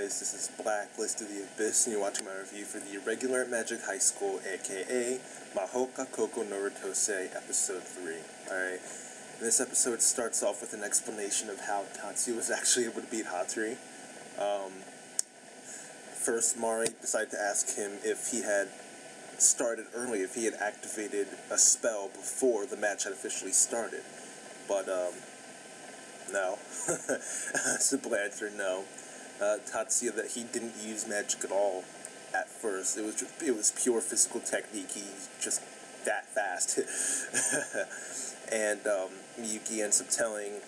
guys, this is Blacklist of the Abyss, and you're watching my review for the Irregular Magic High School, aka Mahoka Koko no Rotose, Episode 3. Alright, this episode starts off with an explanation of how Tatsuya was actually able to beat Hatori. First, Mari decided to ask him if he had started early, if he had activated a spell before the match had officially started. But, no. Simple answer, no. Tatsuya, that he didn't use magic at all at first. It was pure physical technique. He's just that fast. And Miyuki ends up telling,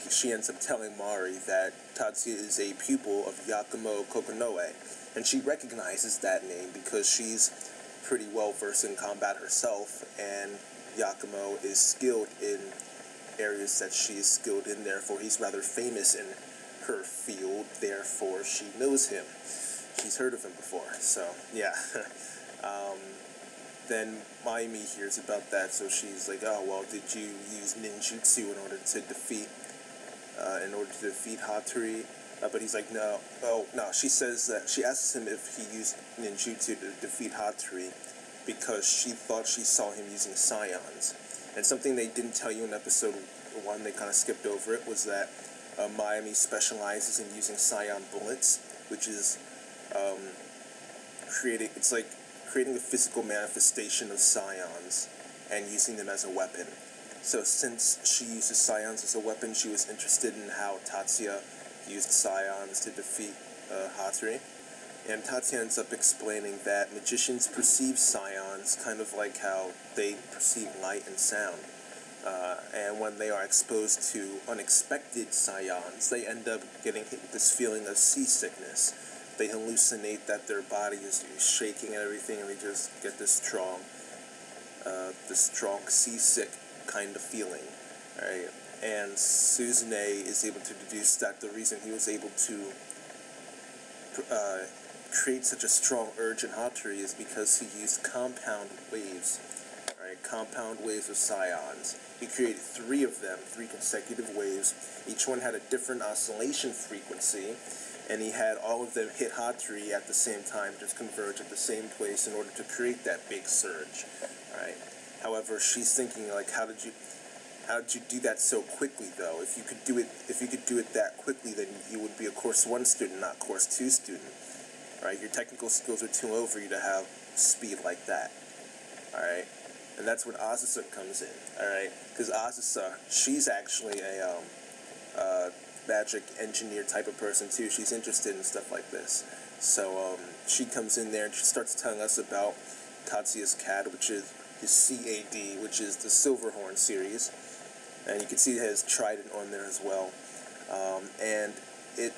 she ends up telling Mari that Tatsuya is a pupil of Yakumo Kokonoe, and she recognizes that name because she's pretty well versed in combat herself, and Yakumo is skilled in areas that she is skilled in, therefore he's rather famous in her field, therefore she knows him. She's heard of him before, so yeah. Then Mayumi hears about that, so she's like, oh, well, did you use ninjutsu in order to defeat Hatori? But he's like, no. Oh, no, she says that, she asks him if he used ninjutsu to defeat Hatori because she thought she saw him using scions. And something they didn't tell you in episode 1, they kind of skipped over it, was that Mayumi specializes in using scion bullets, which is creating a physical manifestation of scions and using them as a weapon. So since she uses scions as a weapon, she was interested in how Tatsuya used scions to defeat Hatori. And Tatsuya ends up explaining that magicians perceive scions kind of like how they perceive light and sound. And when they are exposed to unexpected scions, they end up getting hit with this feeling of seasickness. They hallucinate that their body is shaking and everything, and they just get this strong seasick kind of feeling, right? And Suzune is able to deduce that the reason he was able to create such a strong urge in Hatori is because he used compound waves, right? Compound waves of scions. He created 3 of them, 3 consecutive waves. Each one had a different oscillation frequency, and he had all of them hit Hatori at the same time, just converge at the same place in order to create that big surge, right? However, she's thinking, like, how did you do that so quickly, though? If you could do it that quickly, then you would be a Course 1 student, not Course 2 student, right? Your technical skills are too low for you to have speed like that, all right? And that's when Azusa comes in, all right? Because Azusa, she's actually a magic engineer type of person too. She's interested in stuff like this. So she comes in there and she starts telling us about Tatsuya's CAD, which is his CAD, which is the Silverhorn series. And you can see it has Trident on there as well. And the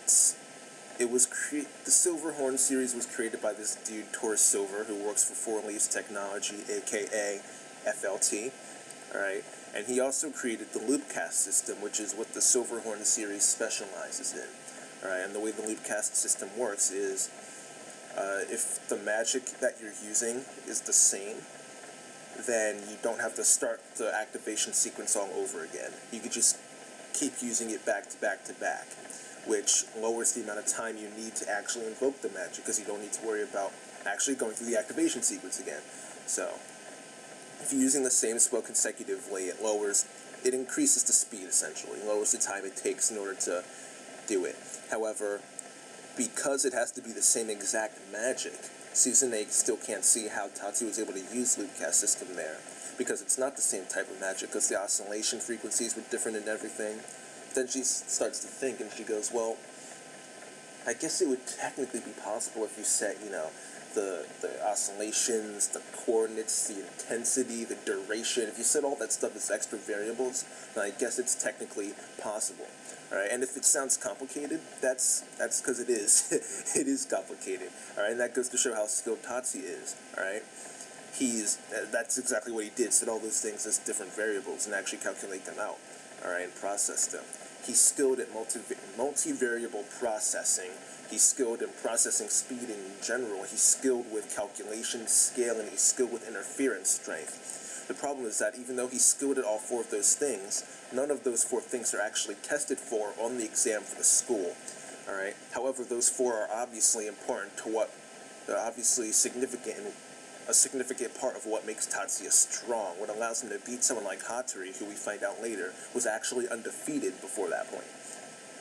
Silverhorn series was created by this dude, Taurus Silver, who works for Four Leaves Technology, aka FLT, alright? And he also created the Loopcast system, which is what the Silverhorn series specializes in, alright? And the way the Loopcast system works is, if the magic that you're using is the same, then you don't have to start the activation sequence all over again. You could just keep using it back to back to back, which lowers the amount of time you need to actually invoke the magic, because you don't need to worry about actually going through the activation sequence again. So, if you're using the same spell consecutively, it increases the speed, essentially. It lowers the time it takes in order to do it. However, because it has to be the same exact magic, Suzune still can't see how Tatsuya was able to use Loopcast system there, because it's not the same type of magic, because the oscillation frequencies were different and everything. Then she starts to think, and she goes, well, I guess it would technically be possible if you set, the oscillations, the coordinates, the intensity, the duration. If you set all that stuff as extra variables, then I guess it's technically possible. Alright, and if it sounds complicated, that's because it is. It is complicated. Alright, and that goes to show how skilled Tatsuya is. Alright, that's exactly what he did, set all those things as different variables and actually calculate them out. Alright, and process them. He's skilled at multi-variable processing. He's skilled in processing speed in general. He's skilled with calculation, scale, and he's skilled with interference strength. The problem is that even though he's skilled at all 4 of those things, none of those 4 things are actually tested for on the exam for the school. All right. However, those four are obviously important to what, they're obviously significant, a significant part of what makes Tatsuya strong. What allows him to beat someone like Hattori, who we find out later was actually undefeated before that point.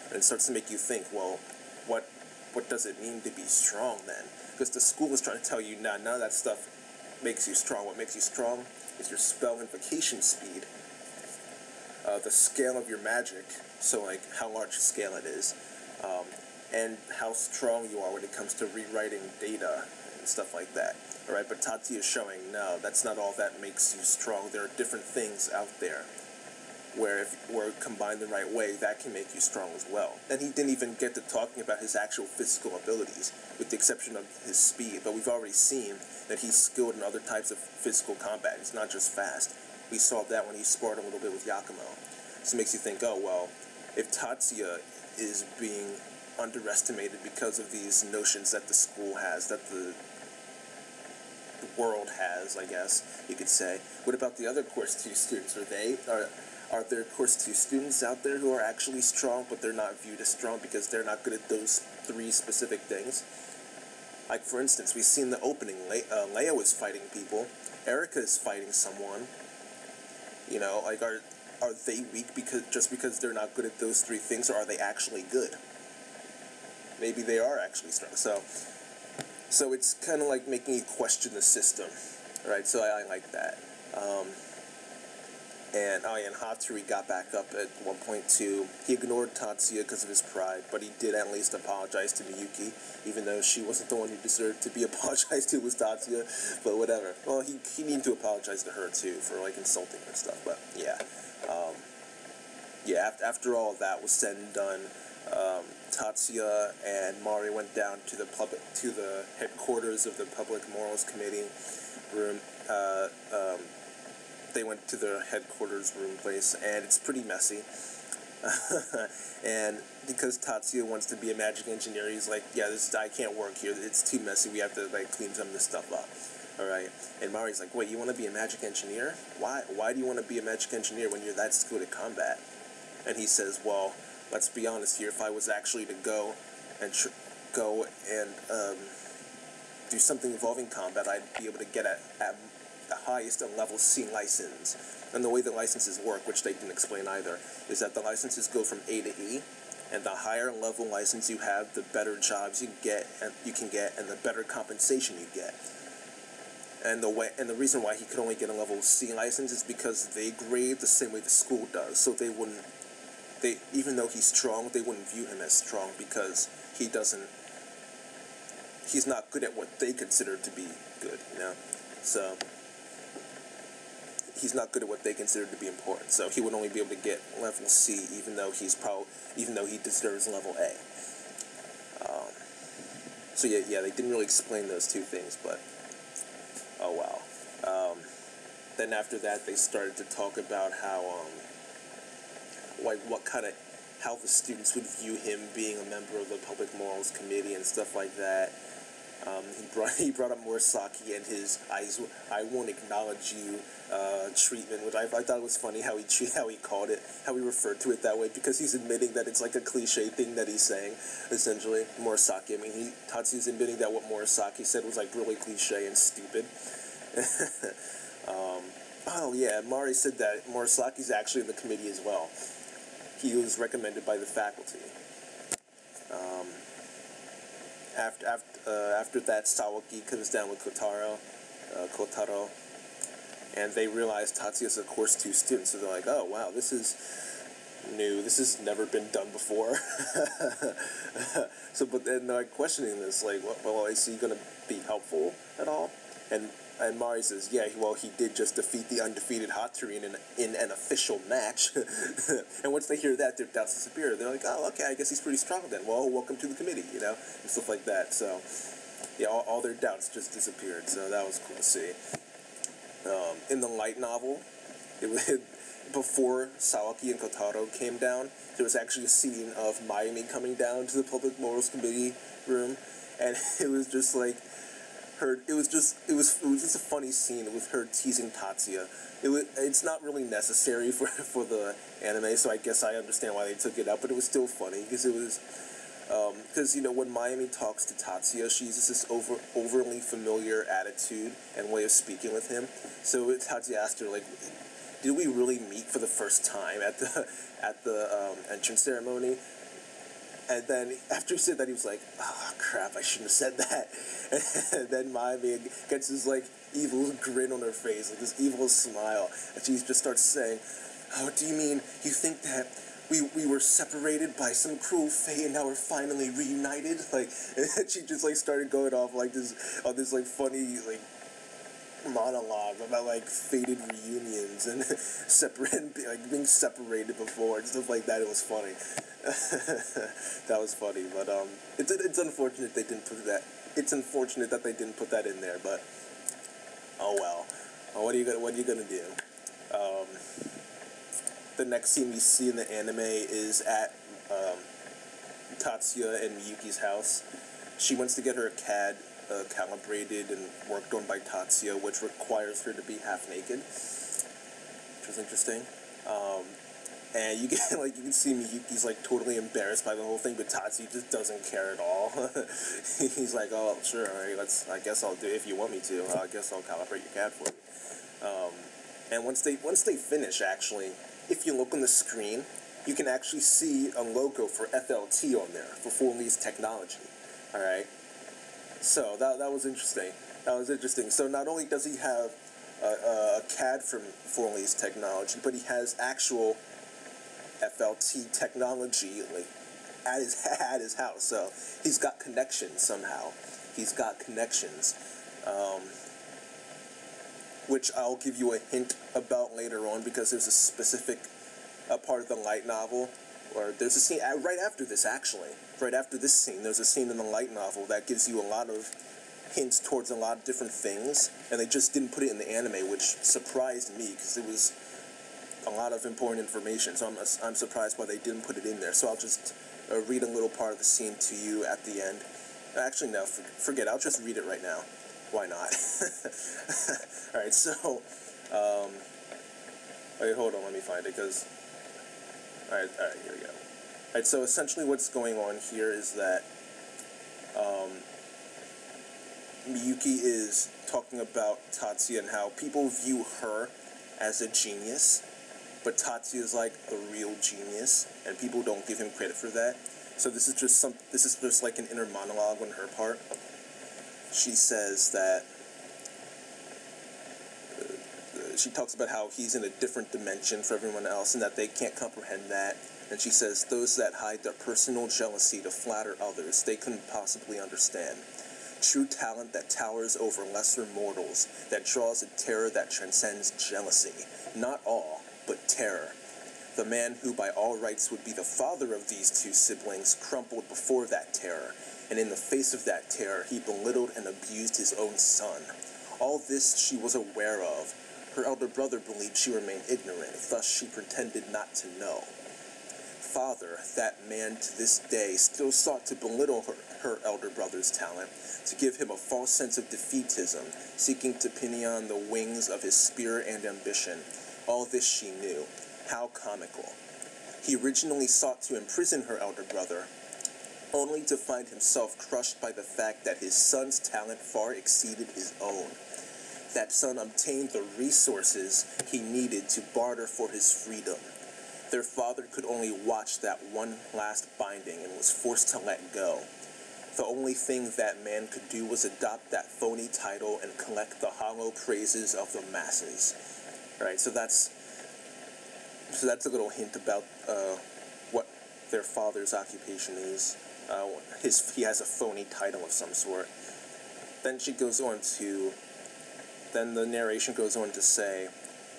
And it starts to make you think, well, what does it mean to be strong then? Because the school is trying to tell you, nah, none of that stuff makes you strong. What makes you strong is your spell invocation speed, the scale of your magic, so like how large a scale it is, and how strong you are when it comes to rewriting data and stuff like that. Alright, but Tatsuya is showing, no, that's not all that makes you strong. There are different things out there where if we're combined the right way, that can make you strong as well. And he didn't even get to talking about his actual physical abilities, with the exception of his speed, but we've already seen that he's skilled in other types of physical combat. It's not just fast. We saw that when he sparred a little bit with Yakumo. So it makes you think, oh, well, if Tatsuya is being underestimated because of these notions that the school has, that the world has, I guess you could say, what about the other Course 2 students? Are there Course 2 students out there who are actually strong, but they're not viewed as strong because they're not good at those three specific things? Like, for instance, we see in the opening, Leo is fighting people, Erika is fighting someone. You know, like, are they weak just because they're not good at those three things, or are they actually good? Maybe they are actually strong. So it's kind of like making you question the system, right? So I like that. And Hatsuri got back up at one point too. He ignored Tatsuya because of his pride, but he did at least apologize to Miyuki, even though she wasn't the one who deserved to be apologized to, was Tatsuya, but whatever. Well, he needed to apologize to her too for like insulting her and stuff, but yeah. After all of that was said and done, Tatsuya and Mari went down to the headquarters of the Public Morals Committee room. They went to their headquarters room place, and it's pretty messy. And because Tatsuya wants to be a magic engineer, he's like, yeah, I can't work here. It's too messy. We have to like clean some of this stuff up. All right. And Mari's like, wait, you want to be a magic engineer? Why? Why do you want to be a magic engineer when you're that skilled at combat? And he says, well, let's be honest here. If I was actually to go and do something involving combat, I'd be able to get at the highest level C license. And the way the licenses work, which they didn't explain either, is that the licenses go from A to E, and the higher level license you have, the better jobs you can get, and the better compensation you get. And the reason why he could only get a level C license is because they grade the same way the school does. So even though he's strong, they wouldn't view him as strong because he's not good at what they consider to be good, you know? So he's not good at what they consider to be important. So he would only be able to get level C, even though he deserves level A. So yeah, they didn't really explain those two things, but oh well. Then after that, they started to talk about how how the students would view him being a member of the Public Morals Committee and stuff like that. He brought up Murasaki and his "I won't acknowledge you" treatment, which I thought was funny how he referred to it that way, because he's admitting that it's like a cliche thing that he's saying. Essentially, Murasaki. I mean, Tatsuya's admitting that what Murasaki said was like really cliche and stupid. Oh yeah, Mari said that Murasaki's actually in the committee as well. He was recommended by the faculty. After that, Sawaki comes down with Kotaro, and they realize Tatsuya's a Course 2 student, so they're like, oh wow, this is new, this has never been done before. But then they're like questioning this, like, well, is he going to be helpful at all? And Mari says, yeah, well, he did just defeat the undefeated Hatsuri in an official match. And once they hear that, their doubts disappear. They're like, oh, okay, I guess he's pretty strong then. Well, welcome to the committee, you know, and stuff like that. So, yeah, all their doubts just disappeared. So that was cool to see. In the light novel, before Sawaki and Kotaro came down, there was actually a scene of Mayumi coming down to the Public Morals Committee room, and it was just like, it was just a funny scene with her teasing Tatsuya. It's not really necessary for the anime, so I guess I understand why they took it out, but it was still funny because it was Because, when Mayumi talks to Tatsuya, she uses this overly familiar attitude and way of speaking with him. So Tatsuya asked her, like, did we really meet for the first time at the entrance ceremony? And then after he said that, he was like, oh, crap, I shouldn't have said that. And then Mayumi gets this, like, evil grin on her face, like this evil smile. And she just starts saying, oh, do you mean you think that we were separated by some cruel fate and now we're finally reunited? Like, and she just, like, started going off, like, this like, funny, like, monologue about, like, fated reunions and being separated before and stuff like that. It was funny. That was funny, but it's unfortunate they didn't put that. It's unfortunate that they didn't put that in there, but oh well. What are you gonna do? The next scene we see in the anime is at Tatsuya and Miyuki's house. She wants to get her CAD calibrated and worked on by Tatsuya, which requires her to be half naked, which was interesting. And you can see Miyuki's, like, totally embarrassed by the whole thing, but Tatsuya just doesn't care at all. He's like, oh, sure, all right, I guess I'll do it if you want me to. I guess I'll calibrate your CAD for you. And once they finish, actually, if you look on the screen, you can actually see a logo for FLT on there, for Foreign Lease Technology. All right? So that was interesting. So not only does he have a CAD from Foreign Lease Technology, but he has actual FLT technology, like, at his house. So he's got connections somehow. He's got connections. Which I'll give you a hint about later on, because there's a specific part of the light novel, or there's a scene right after this, actually. Right after this scene, there's a scene in the light novel that gives you a lot of hints towards a lot of different things, and they just didn't put it in the anime, which surprised me, because it was a lot of important information, so I'm surprised why they didn't put it in there. So I'll just read a little part of the scene to you at the end. Actually, no, forget, I'll just read it right now. Why not? Alright, so, wait, hold on, let me find it, because, alright, here we go. Alright, so essentially what's going on here is that, Miyuki is talking about Tatsuya and how people view her as a genius, but Tatsuya is like the real genius, and people don't give him credit for that. So this is just like an inner monologue on her part. She says that she talks about how he's in a different dimension for everyone else and that they can't comprehend that. And she says, those that hide their personal jealousy to flatter others, they couldn't possibly understand. True talent that towers over lesser mortals, that draws a terror that transcends jealousy. Not awe, but terror. The man who by all rights would be the father of these two siblings crumpled before that terror, and in the face of that terror he belittled and abused his own son. All this she was aware of. Her elder brother believed she remained ignorant, thus she pretended not to know. Father, that man to this day still sought to belittle her elder brother's talent, to give him a false sense of defeatism, seeking to pinion the wings of his spirit and ambition. All this she knew. How comical. He originally sought to imprison her elder brother, only to find himself crushed by the fact that his son's talent far exceeded his own. That son obtained the resources he needed to barter for his freedom. Their father could only watch that one last binding and was forced to let go. The only thing that man could do was adopt that phony title and collect the hollow praises of the masses. Right, so that's a little hint about what their father's occupation is. He has a phony title of some sort. Then the narration goes on to say,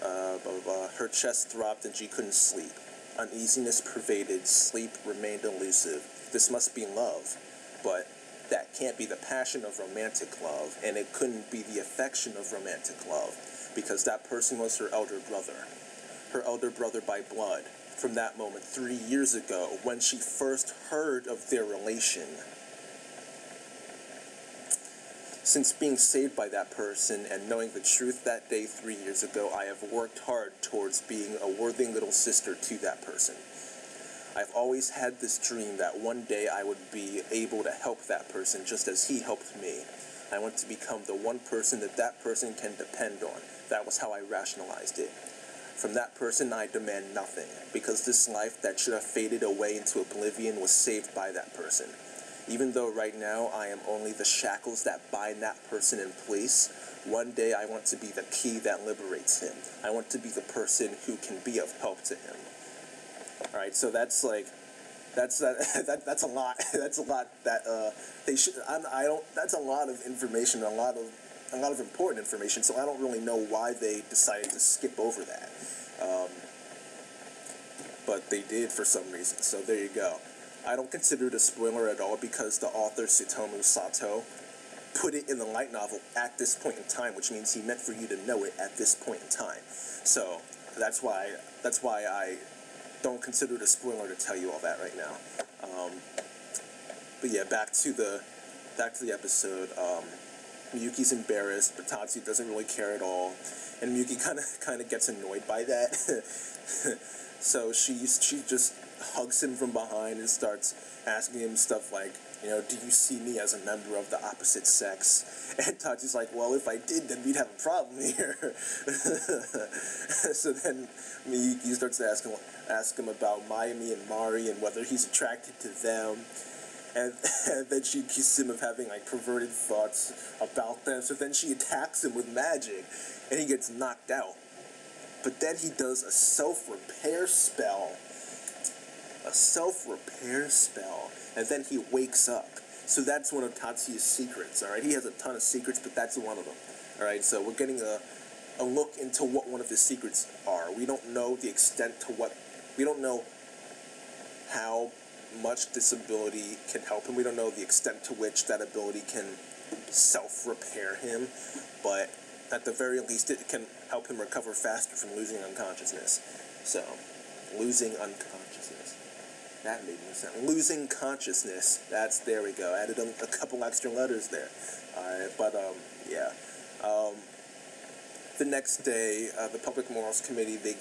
blah, blah, blah. Her chest throbbed and she couldn't sleep. Uneasiness pervaded, sleep remained elusive. This must be love, but that can't be the passion of romantic love, and it couldn't be the affection of romantic love, because that person was her elder brother by blood, from that moment 3 years ago, when she first heard of their relation. Since being saved by that person and knowing the truth that day 3 years ago, I have worked hard towards being a worthy little sister to that person. I've always had this dream that one day I would be able to help that person just as he helped me. I want to become the one person that that person can depend on. That was how I rationalized it. From that person, I demand nothing, because this life that should have faded away into oblivion was saved by that person. Even though right now I am only the shackles that bind that person in place, one day I want to be the key that liberates him. I want to be the person who can be of help to him. Alright, so that's like, that's a lot. That's a lot that they should. I don't. That's a lot of information. A lot of important information. So I don't really know why they decided to skip over that. But they did for some reason. So there you go. I don't consider it a spoiler at all because the author Tsutomu Sato put it in the light novel at this point in time, which means he meant for you to know it at this point in time. So that's why I don't consider it a spoiler to tell you all that right now. But yeah, back to the episode. Miyuki's embarrassed, but Tatsuya doesn't really care at all, and Miyuki kind of gets annoyed by that. So she just hugs him from behind and starts asking him stuff like, do you see me as a member of the opposite sex? And Tatsuya's like, well, if I did, then we'd have a problem here. So then Miyuki starts to ask him about Mayumi and Mari and whether he's attracted to them. And then she accuses him of having like perverted thoughts about them. So then she attacks him with magic, and he gets knocked out. But then he does a self-repair spell. And then he wakes up. So that's one of Tatsuya's secrets, alright? He has a ton of secrets, but that's one of them. Alright, so we're getting a look into what one of his secrets are. We don't know the extent to what... We don't know how much this ability can help him. We don't know the extent to which that ability can self-repair him, but at the very least it can help him recover faster from losing unconsciousness. So, losing unconsciousness. That made no sense. Losing consciousness. There we go. Added a couple extra letters there. Alright, but, yeah. The next day, the Public Morals Committee, they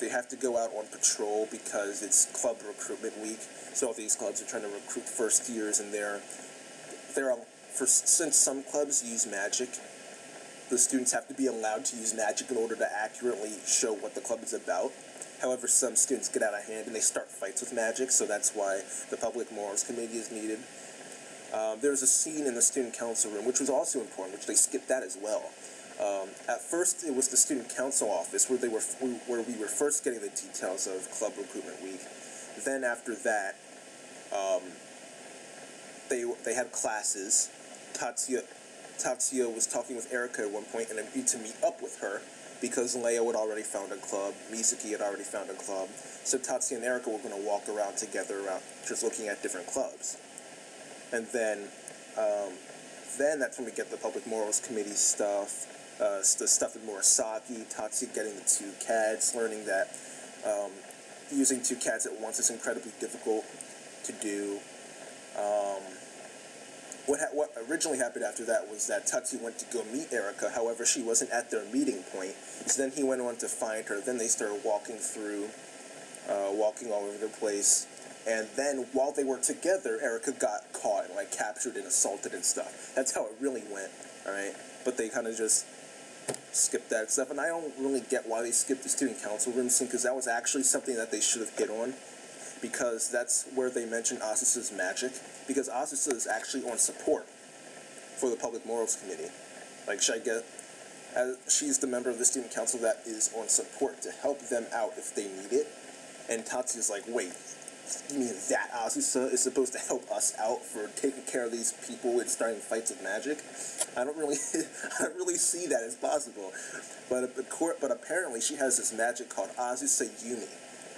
have to go out on patrol because it's club recruitment week. So all these clubs are trying to recruit first years, and since some clubs use magic, the students have to be allowed to use magic in order to accurately show what the club is about. However, some students get out of hand and they start fights with magic, so that's why the Public Morals Committee is needed. There's a scene in the student council room, which was also important, which they skipped that as well. At first, it was the student council office where we were first getting the details of club recruitment week. Then after that, they had classes. Tatsuya was talking with Erika at one point and agreed to meet up with her because Leo had already found a club, Mizuki had already found a club, so Tatsuya and Erika were going to walk around together, just looking at different clubs. And then that's when we get the Public Morals Committee stuff, the stuff with Murasaki, Tatsuya getting the 2 cats, learning that using 2 cats at once is incredibly difficult to do. What originally happened after that was that Tatsuya went to go meet Erika, however she wasn't at their meeting point, so then he went on to find her. Then they started walking all over the place, and then while they were together, Erika got caught and captured and assaulted and stuff. That's how it really went, alright? But they kind of just skipped that stuff, and I don't really get why they skipped the student council room scene, because that was actually something that they should have hit on, because that's where they mentioned Asusa's magic, because Asusa is actually on support for the Public Morals Committee. She's the member of the student council that is on support to help them out if they need it, and Tatsuya's like, wait, you mean that Asusa is supposed to help us out for taking care of these people and starting fights with magic? I don't really see that as possible. But apparently she has this magic called Asusa Yumi,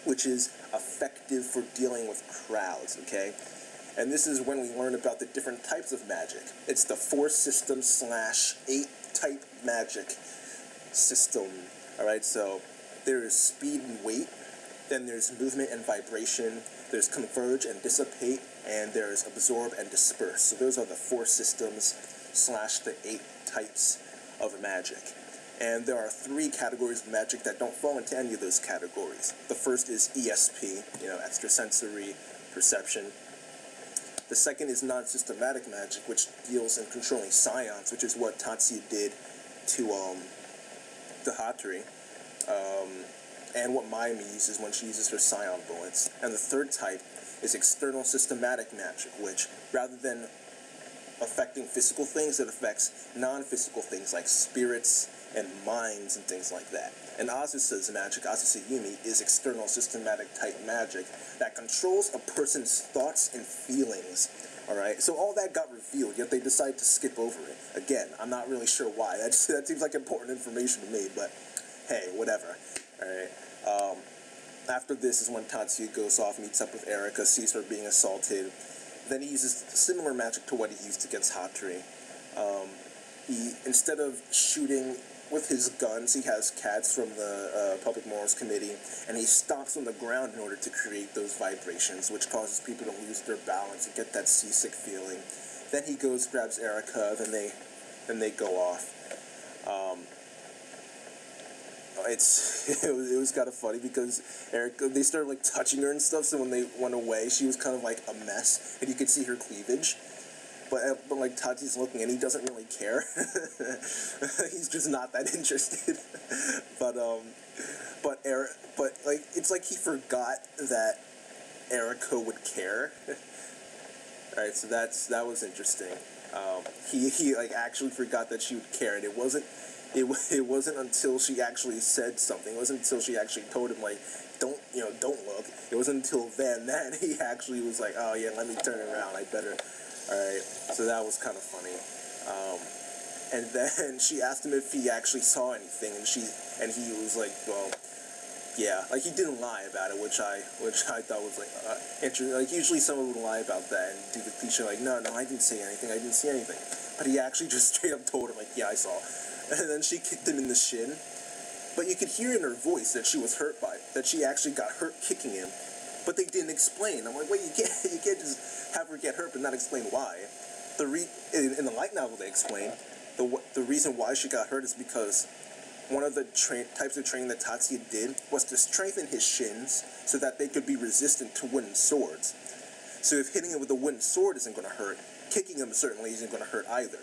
which is effective for dealing with crowds, okay? And this is when we learn about the different types of magic. It's the 4-system / 8-type magic system, alright? So there is speed and weight, then there's movement and vibration, there's converge and dissipate, and there's absorb and disperse. So those are the 4 systems / the 8 types of magic. And there are 3 categories of magic that don't fall into any of those categories. The first is ESP, extrasensory perception. The second is non-systematic magic, which deals in controlling scions, which is what Tatsuya did to the Hattori, and what Mayumi uses when she uses her scion bullets. And the third type is external systematic magic, which, rather than affecting physical things, it affects non-physical things like spirits and minds and things like that. And Azusa's magic, Azusa Yumi, is external systematic type magic that controls a person's thoughts and feelings. Alright, so all that got revealed, yet they decided to skip over it. Again, I'm not really sure why. That seems like important information to me, but hey, whatever. Alright, after this is when Tatsuya goes off, meets up with Erika, sees her being assaulted. Then he uses similar magic to what he used against Hattori. Instead of shooting with his guns, he has cats from the Public Morals Committee, and he stomps on the ground in order to create those vibrations, which causes people to lose their balance and get that seasick feeling. Then he goes, grabs Erika, then they go off. It was kind of funny because Erika, they started like touching her and stuff, so when they went away, she was kind of like a mess, and you could see her cleavage. But like Tatsuya's looking, and he doesn't really care. He's just not that interested. but like it's like he forgot that Erika would care. Alright, so that was interesting. He like actually forgot that she would care, and it wasn't until she actually said something. It wasn't until she actually told him, like, don't look. It wasn't until then that he actually was like, oh yeah, let me turn around, I better. Alright, so that was kind of funny. And then she asked him if he actually saw anything, and he was like, well, yeah, like he didn't lie about it, which I thought was like interesting. Like usually someone would lie about that and do the cliche like, no, I didn't see anything, but he actually just straight up told him like, yeah, I saw. And then she kicked him in the shin, but you could hear in her voice that she was hurt by it, that she actually got hurt kicking him, but they didn't explain. I'm like, wait, you can't just have her get hurt but not explain why. In the light novel they explain the reason why she got hurt is because one of the types of training that Tatsuya did was to strengthen his shins so that they could be resistant to wooden swords. So if hitting him with a wooden sword isn't going to hurt, kicking him certainly isn't going to hurt either.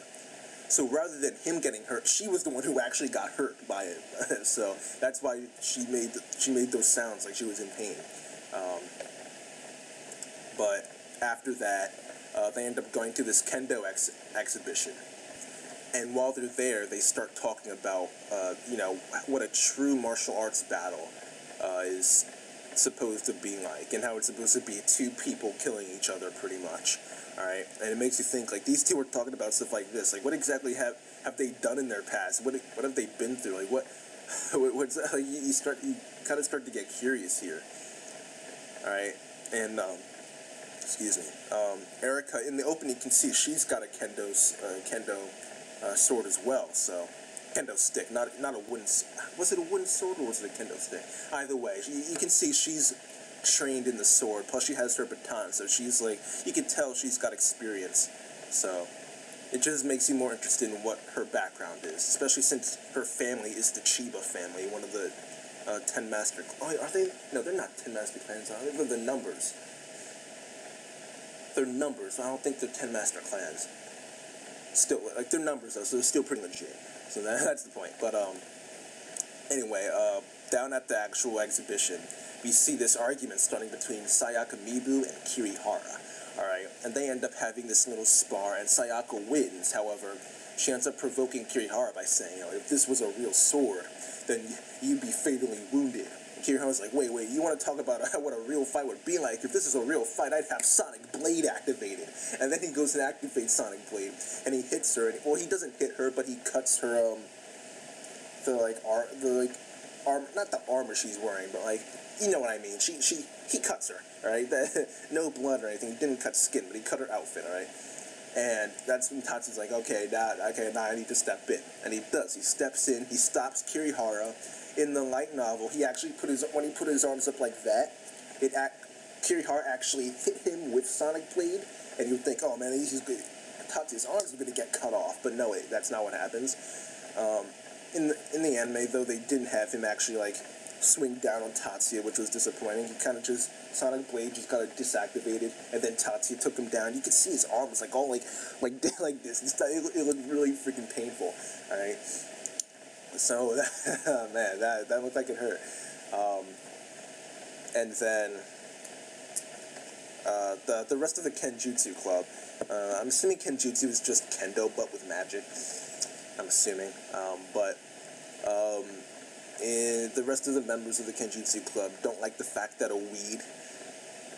So rather than him getting hurt, she was the one who actually got hurt by it. So that's why she made those sounds like she was in pain. But after that, they end up going to this kendo exhibition. And while they're there, they start talking about, what a true martial arts battle is supposed to be like, and how it's supposed to be 2 people killing each other, pretty much. All right, and it makes you think like these 2 are talking about stuff like this. Like, what exactly have they done in their past? What have they been through? Like, what's like, you kind of start to get curious here. All right, and Erika in the opening, you can see she's got a kendo sword as well. So kendo stick, not a wooden. Was it a wooden sword or was it a kendo stick? Either way, you can see she's trained in the sword. Plus, she has her baton, so she's like, you can tell she's got experience. So it just makes you more interested in what her background is, especially since her family is the Chiba family, one of the 10 master. Oh, are they? No, they're not 10 master clans. They're the numbers. They're numbers. I don't think they're 10 master clans. Still, like, they're numbers though, so they're still pretty legit. So that's the point. But anyway, down at the actual exhibition, we see this argument starting between Sayaka Mibu and Kirihara. Alright, and they end up having this little spar, and Sayaka wins. However, she ends up provoking Kirihara by saying, if this was a real sword, then you'd be fatally wounded. And Kirihara's like, wait, you want to talk about what a real fight would be like? If this is a real fight, I'd have Sonic Blade activated. And then he goes and activates Sonic Blade, and he hits her. Well, he doesn't hit her, but he cuts her, not the armor she's wearing, but like, you know what I mean. He cuts her, alright? No blood or anything. He didn't cut skin, but he cut her outfit, alright? And that's when Tatsuya's like, okay, now I need to step in. And he does. He steps in. He stops Kirihara. In the light novel, when he put his arms up like that, Kirihara actually hit him with Sonic Blade, and you would think, oh man, Tatsuya's arms are going to get cut off. But no, that's not what happens. in the anime, though, they didn't have him actually, like, swing down on Tatsuya, which was disappointing. He kind of just, Sonic Blade just kind of deactivated, and then Tatsuya took him down. You could see his arm was, like, all, like this. It looked really freaking painful, alright? So, man, that looked like it hurt. And then, the rest of the Kenjutsu Club, I'm assuming Kenjutsu is just Kendo, but with magic. I'm assuming, the rest of the members of the Kenjutsu Club don't like the fact that a weed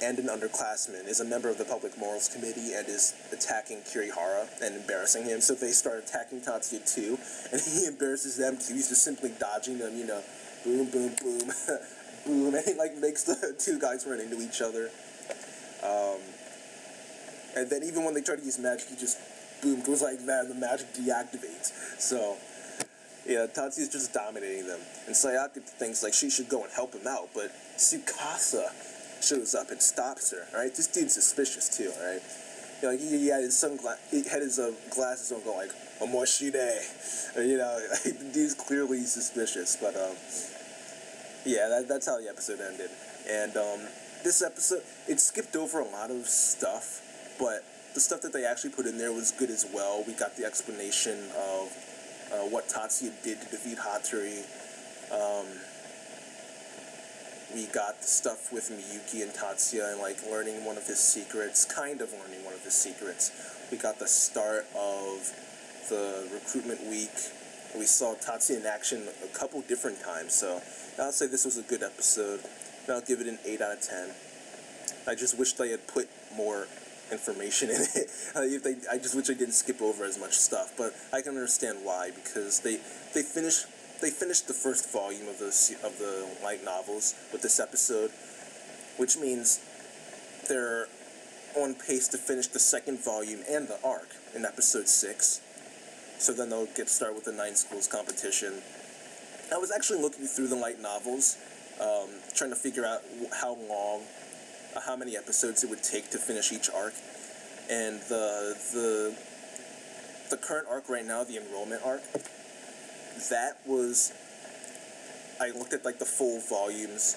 and an underclassman is a member of the Public Morals Committee and is attacking Kirihara and embarrassing him, so they start attacking Tatsuya too, and he embarrasses them too. He's just simply dodging them, you know, boom, boom, boom, boom, and he, like, makes the two guys run into each other. And then even when they try to use magic, he just, boom, goes like that, and the magic deactivates. So, yeah, Tatsuya's just dominating them. And Sayaka thinks, like, she should go and help him out, but Tsukasa shows up and stops her, alright? This dude's suspicious, too, alright? You know, like, he had his glasses on, going like, Omoshide. You know, like, the dude's clearly suspicious, but, yeah, that's how the episode ended. And, this episode, it skipped over a lot of stuff, but the stuff that they actually put in there was good as well. We got the explanation of what Tatsuya did to defeat Hatori. We got the stuff with Miyuki and Tatsuya and, like, learning one of his secrets, kind of learning one of his secrets. We got the start of the recruitment week. We saw Tatsuya in action a couple different times, so I'll say this was a good episode. And I'll give it an 8 out of 10. I just wish they had put more information in it. I just wish they didn't skip over as much stuff, but I can understand why, because they finished the first volume of the light novels with this episode, which means they're on pace to finish the second volume and the arc in episode 6. So then they'll get started with the 9 schools competition. I was actually looking through the light novels, trying to figure out how many episodes it would take to finish each arc, and the current arc right now, the enrollment arc, that was, I looked at, like, the full volume's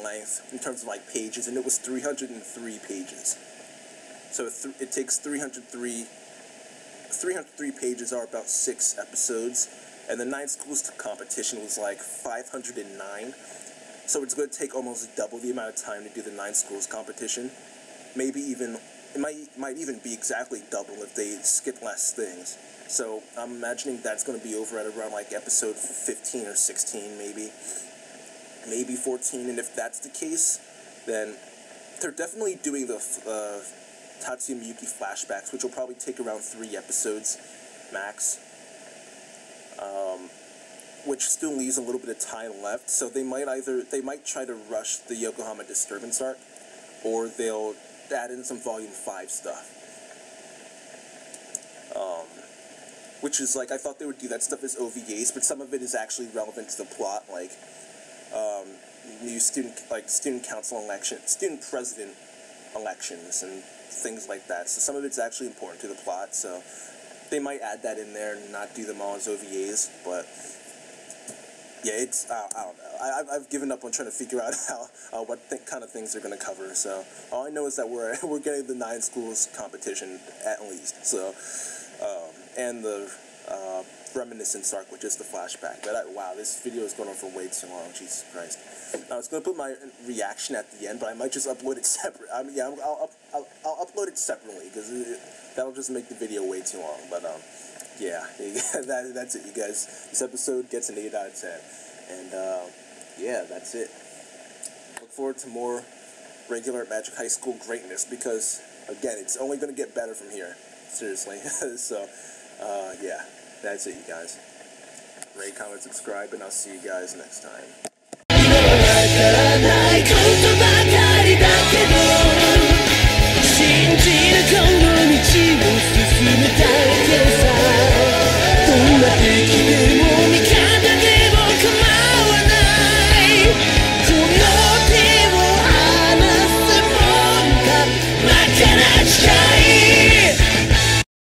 length in terms of, like, pages, and it was 303 pages. So it takes 303 pages are about 6 episodes, and the 9 schools competition was like 509. So it's going to take almost double the amount of time to do the 9 schools competition. Maybe even, it might even be exactly double if they skip less things. So I'm imagining that's going to be over at around, like, episode 15 or 16, maybe 14. And if that's the case, then they're definitely doing the Tatsuya Miyuki flashbacks, which will probably take around 3 episodes max. Which still leaves a little bit of time left, so they might try to rush the Yokohama disturbance arc, or they'll add in some volume 5 stuff. Which is, like, I thought they would do that stuff as OVAs, but some of it is actually relevant to the plot, like, new student council election, student president elections, and things like that. So some of it's actually important to the plot, so they might add that in there and not do them all as OVAs, but yeah, it's, I don't know. I've given up on trying to figure out what kind of things they're going to cover, so all I know is that we're getting the 9 schools competition, at least, so, and the, reminiscence arc, which is the flashback, but wow, this video is going on for way too long, Jesus Christ. I was going to put my reaction at the end, but I might just upload it separate. Yeah, I'll upload it separately, because that'll just make the video way too long, but, yeah, that's it, you guys. This episode gets an 8 out of 10. And, yeah, that's it. Look forward to more regular Magic High School greatness, because, again, it's only going to get better from here. Seriously. So, yeah, that's it, you guys. Rate, comment, subscribe, and I'll see you guys next time.